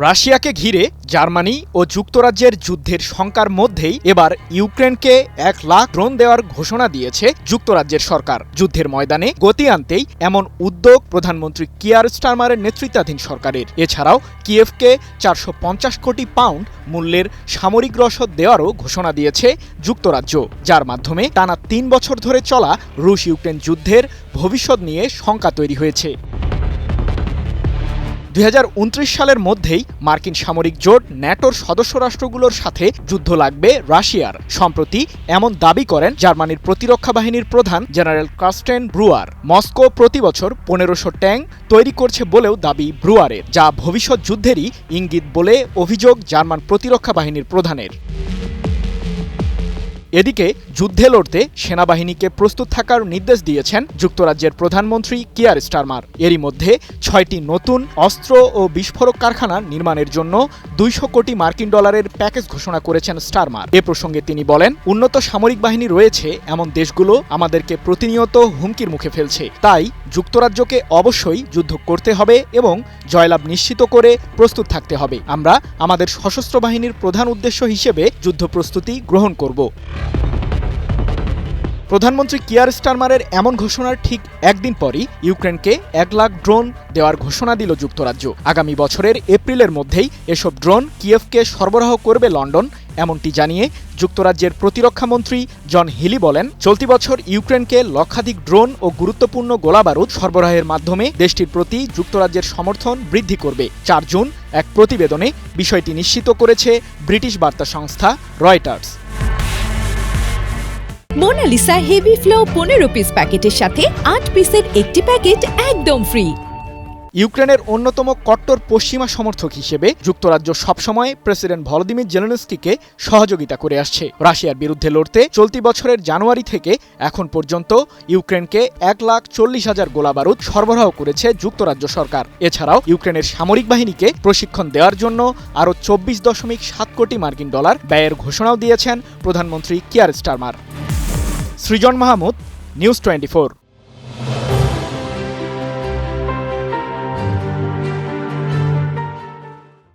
রাশিয়াকে ঘিরে জার্মানি ও যুক্তরাজ্যের যুদ্ধের শঙ্কার মধ্যেই এবার ইউক্রেনকে ১ লাখ ড্রোন দেওয়ার ঘোষণা দিয়েছে যুক্তরাজ্যের সরকার। যুদ্ধের ময়দানে গতি আনতেই এমন উদ্যোগ প্রধানমন্ত্রী কিয়ার স্টারমারের নেতৃত্বাধীন সরকারের। এছাড়াও কিয়েভকে ৪৫০ কোটি পাউন্ড মূল্যের সামরিক রসদ দেওয়ারও ঘোষণা দিয়েছে যুক্তরাজ্য, যার মাধ্যমে টানা ৩ বছর ধরে চলা রুশ ইউক্রেন যুদ্ধের ভবিষ্যৎ নিয়ে শঙ্কা তৈরি হয়েছে। ২০২৯ সালের মধ্যেই মার্কিন সামরিক জোট ন্যাটোর সদস্য রাষ্ট্রগুলোর সাথে যুদ্ধ লাগবে রাশিয়ার। সম্প্রতি এমন দাবি করেন জার্মানির প্রতিরক্ষা বাহিনীর প্রধান জেনারেল কার্স্টেন ব্রুয়ার। মস্কো প্রতি বছর ১৫০০ ট্যাঙ্ক তৈরি করছে বলেও দাবি ব্রুয়ারের, যা ভবিষ্যৎ যুদ্ধেরই ইঙ্গিত বলে অভিযোগ জার্মান প্রতিরক্ষা বাহিনীর প্রধানের। এদিকে যুদ্ধে লড়তে সেনাবাহিনীকে প্রস্তুত থাকার নির্দেশ দিয়েছেন যুক্তরাজ্যের প্রধানমন্ত্রী কিয়ার স্টারমার। এরই মধ্যে ৬টি নতুন অস্ত্র ও বিস্ফোরক কারখানা নির্মাণের জন্য ২০০ কোটি মার্কিন ডলারের প্যাকেজ ঘোষণা করেছেন স্টারমার। এ প্রসঙ্গে তিনি বলেন, উন্নত সামরিক বাহিনী রয়েছে এমন দেশগুলো আমাদেরকে প্রতিনিয়ত হুমকির মুখে ফেলছে। তাই যুক্তরাজ্যকে অবশ্যই যুদ্ধ করতে হবে এবং জয়লাভ নিশ্চিত করে প্রস্তুত থাকতে হবে। আমরা আমাদের সশস্ত্র বাহিনীর প্রধান উদ্দেশ্য হিসেবে যুদ্ধ প্রস্তুতি গ্রহণ করব। প্রধানমন্ত্রী কিয়ার স্টারমারের এমন ঘোষণার ঠিক একদিন পরই ইউক্রেনকে ১ লাখ ড্রোন দেওয়ার ঘোষণা দিল যুক্তরাজ্য। আগামী বছরের এপ্রিলের মধ্যেই এসব ড্রোন কিয়েভকে সরবরাহ করবে লন্ডন, এমনটি জানিয়ে যুক্তরাজ্যের প্রতিরক্ষামন্ত্রী জন হিলি বলেন, চলতি বছর ইউক্রেনকে লক্ষাধিক ড্রোন ও গুরুত্বপূর্ণ গোলাবারুদ সরবরাহের মাধ্যমে দেশটির প্রতি যুক্তরাজ্যের সমর্থন বৃদ্ধি করবে। ৪ জুন এক প্রতিবেদনে বিষয়টি নিশ্চিত করেছে ব্রিটিশ বার্তা সংস্থা Reuters. Monalisa heavy flow ১৫ piece প্যাকেটের সাথে ৮ পিসের একটি প্যাকেট একদম ফ্রি। ইউক্রেনের অন্যতম কট্টর পশ্চিমা সমর্থক হিসেবে যুক্তরাজ্য সবসময় প্রেসিডেন্ট ভলোদিমির জেলেনস্কিকে সহযোগিতা করে আসছে। রাশিয়ার বিরুদ্ধে লড়তে চলতি বছরের জানুয়ারি থেকে এখন পর্যন্ত ইউক্রেনকে ১,৪০,০০০ গোলাবারুদ সরবরাহ করেছে যুক্তরাজ্য সরকার। এছাড়াও ইউক্রেনের সামরিক বাহিনীকে প্রশিক্ষণ দেওয়ার জন্য আরও ২৪.৭ কোটি মার্কিন ডলার ব্যয়ের ঘোষণাও দিয়েছেন প্রধানমন্ত্রী কিয়ার স্টারমার। সৃজন মাহমুদ, নিউজ 24।